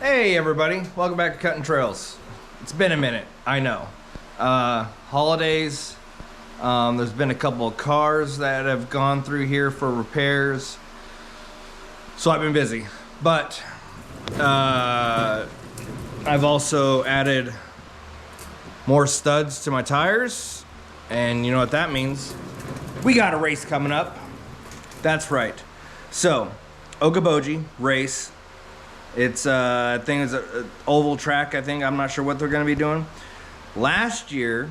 Hey everybody, welcome back to Cutting Trails. It's been a minute, I know. Holidays, there's been a couple of cars that have gone through here for repairs. So I've been busy, but I've also added more studs to my tires. And you know what that means? We got a race coming up. That's right. So, Okoboji race. It's I think it's an oval track. I'm not sure what they're going to be doing. Last year,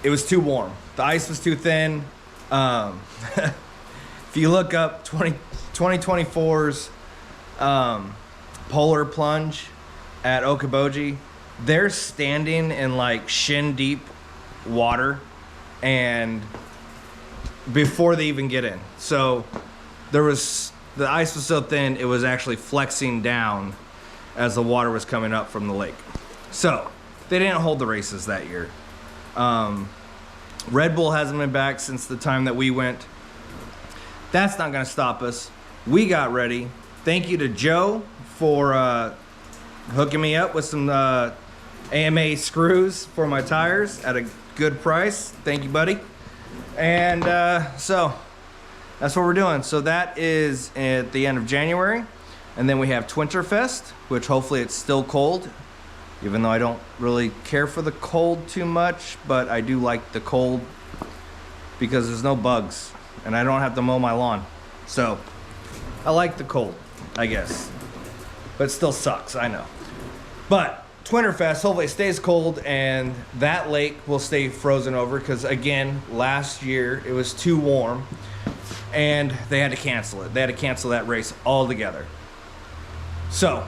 it was too warm. The ice was too thin. If you look up 2024's polar plunge at Okoboji, they're standing in like shin deep water, and before they even get in. So the ice was so thin, it was actually flexing down as the water was coming up from the lake. So, they didn't hold the races that year. Red Bull hasn't been back since the time that we went. That's not gonna stop us. We got ready. Thank you to Joe for hooking me up with some AMA screws for my tires at a good price. Thank you, buddy. And so, that's what we're doing. So that is at the end of January. And then we have Twinterfest, which hopefully it's still cold, even though I don't really care for the cold too much, but I do like the cold because there's no bugs and I don't have to mow my lawn. So I like the cold, I guess, but it still sucks, I know. But Twinterfest, hopefully it stays cold and that lake will stay frozen over because again, last year it was too warm. And they had to cancel it. They had to cancel that race altogether. So,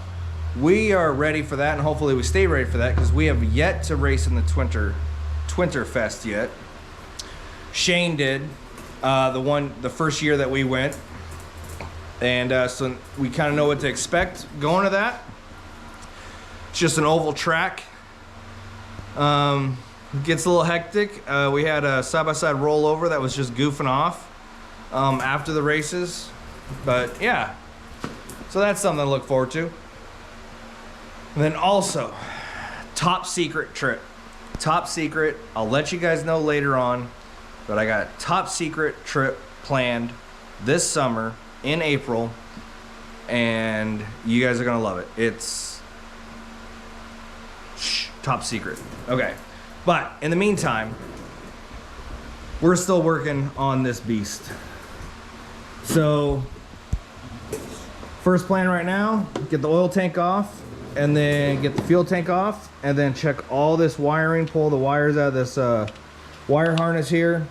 we are ready for that, and hopefully we stay ready for that, because we have yet to race in the Twinterfest yet. Shane did, the first year that we went. And so we kind of know what to expect going to that. It's just an oval track. It gets a little hectic. We had a side-by-side rollover that was just goofing off. After the races, but yeah, so that's something to look forward to. And then also, top secret trip. Top secret, I'll let you guys know later on, but I got a top secret trip planned this summer in April, and you guys are gonna love it. It's top secret. Okay, but in the meantime, we're still working on this beast. So, first plan right now, get the oil tank off, and then get the fuel tank off, and then check all this wiring, pull the wires out of this wire harness here,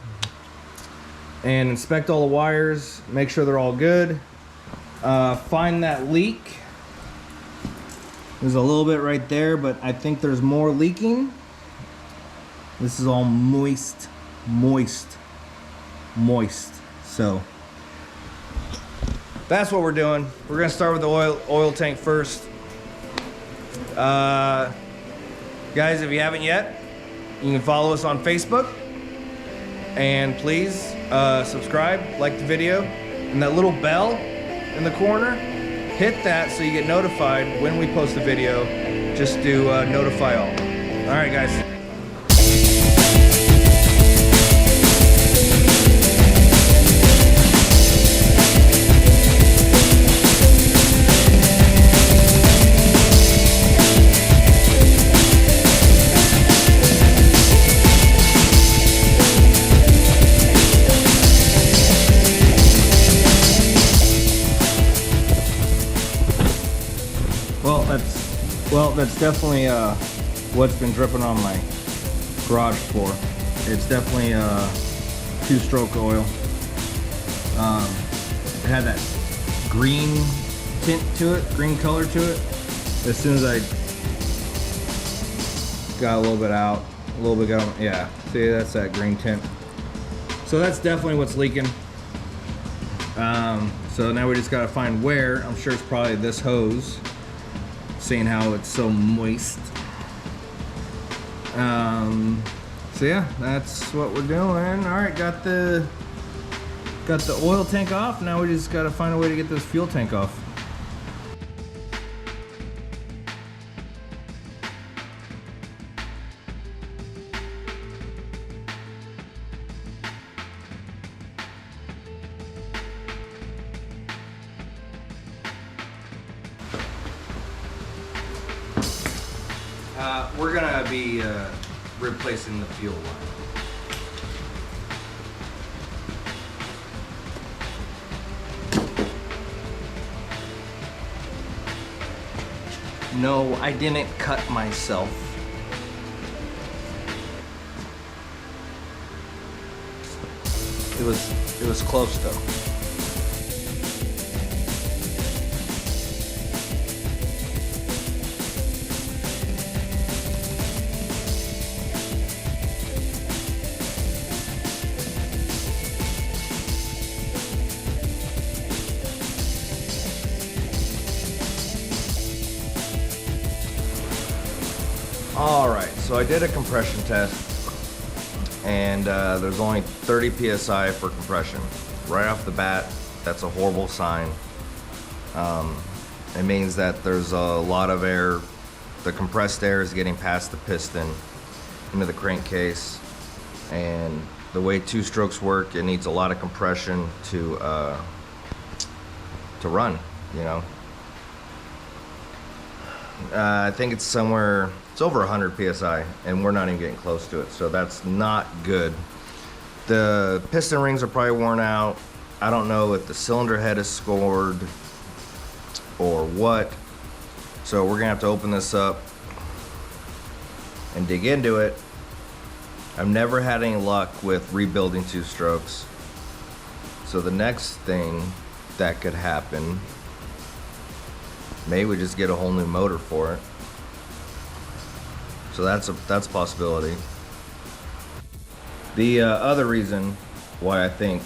and inspect all the wires, make sure they're all good. Find that leak. There's a little bit right there, but I think there's more leaking. This is all moist. So, that's what we're doing. We're gonna start with the oil tank first. Guys, if you haven't yet, you can follow us on Facebook. And please subscribe, like the video, and that little bell in the corner, hit that so you get notified when we post a video. Just do notify all. All right, guys. That's definitely what's been dripping on my garage floor. It's definitely two-stroke oil. It had that green tint to it, green color to it. As soon as I got a little bit out, yeah, see, that's that green tint. So that's definitely what's leaking. So now we just gotta find where. I'm sure it's probably this hose, seeing how it's so moist. So yeah, that's what we're doing. All right, got the oil tank off. Now we just gotta find a way to get this fuel tank off. We're gonna be replacing the fuel line. No, I didn't cut myself. It was close though. All right, so I did a compression test, and there's only 30 psi for compression. Right off the bat, that's a horrible sign. It means that there's a lot of air. The compressed air is getting past the piston into the crankcase, and the way two-strokes work, it needs a lot of compression to run. You know, I think it's somewhere. It's over 100 psi, and we're not even getting close to it, so that's not good. The piston rings are probably worn out. I don't know if the cylinder head is scored or what, so we're gonna have to open this up and dig into it. I've never had any luck with rebuilding two strokes, so the next thing that could happen, maybe we just get a whole new motor for it. So that's a possibility. The other reason why I think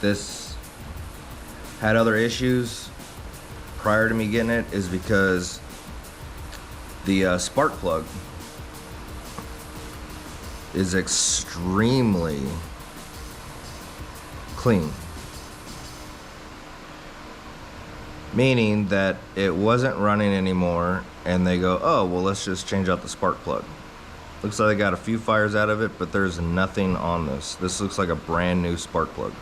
this had other issues prior to me getting it is because the spark plug is extremely clean. Meaning that it wasn't running anymore, and they go, oh, well, let's just change out the spark plug. Looks like they got a few fires out of it, but there's nothing on this. This looks like a brand new spark plug.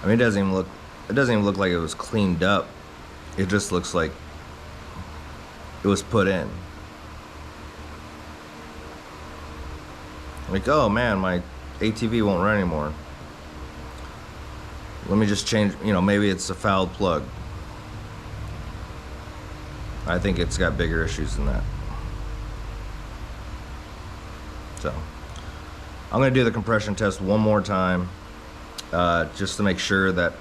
I mean, it doesn't even look like it was cleaned up. It just looks like it was put in. Like, oh man, my ATV won't run anymore. Let me just change, you know, maybe it's a fouled plug. I think it's got bigger issues than that. So, I'm gonna do the compression test one more time, just to make sure that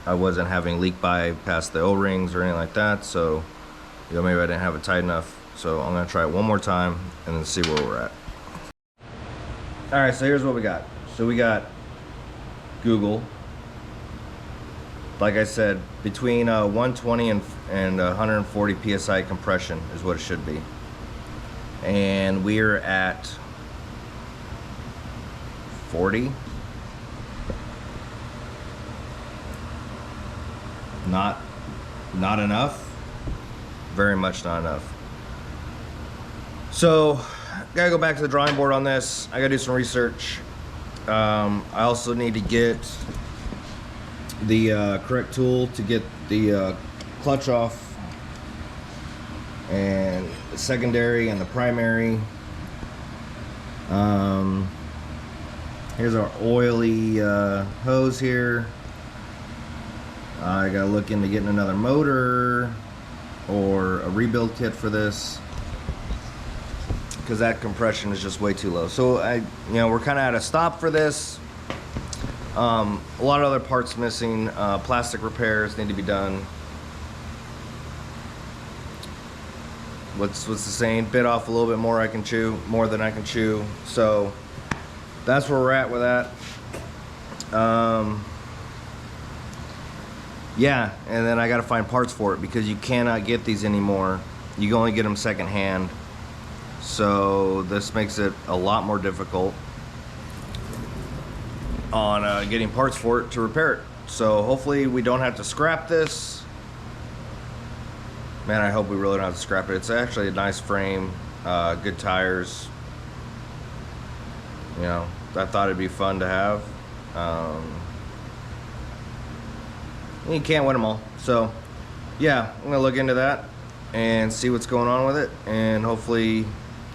I wasn't having leak bypass the O-rings or anything like that. So, you know, maybe I didn't have it tight enough. So I'm gonna try it one more time and then see where we're at. All right, so here's what we got. So we got Google. Like I said, between 120 and 140 psi compression is what it should be. And we're at 40. Not enough. Very much not enough. So, gotta go back to the drawing board on this. I gotta do some research. I also need to get the correct tool to get the clutch off, and the secondary and the primary. Here's our oily hose here. I gotta look into getting another motor or a rebuild kit for this, because that compression is just way too low. So we're kind of at a stop for this. A lot of other parts missing. Plastic repairs need to be done. What's the saying? Bit off a little bit more more than I can chew. So that's where we're at with that. Yeah, and then I got to find parts for it, because you cannot get these anymore. You can only get them secondhand. So this makes it a lot more difficult on getting parts for it to repair it. So hopefully we don't have to scrap this. Man, I hope we really don't have to scrap it. It's actually a nice frame, good tires. You know, I thought it'd be fun to have. You can't win them all. So yeah, I'm gonna look into that and see what's going on with it, and hopefully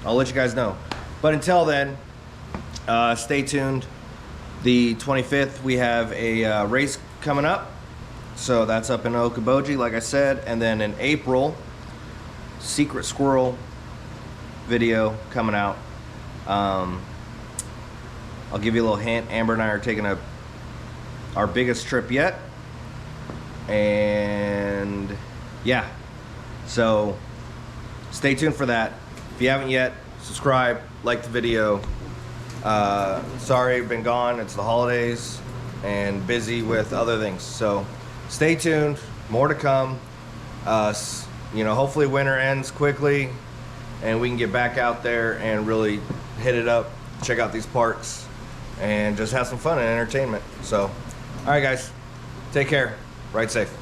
I'll let you guys know. But until then, stay tuned. The 25th, we have a race coming up. So that's up in Okoboji, like I said. And then in April, Secret Squirrel video coming out. I'll give you a little hint. Amber and I are taking our biggest trip yet. And yeah, so stay tuned for that. If you haven't yet, subscribe, like the video. Sorry I've been gone, it's the holidays and busy with other things, so stay tuned, more to come. You know, hopefully winter ends quickly and we can get back out there and really hit it up, check out these parks and just have some fun and entertainment. So all right guys, take care, ride safe.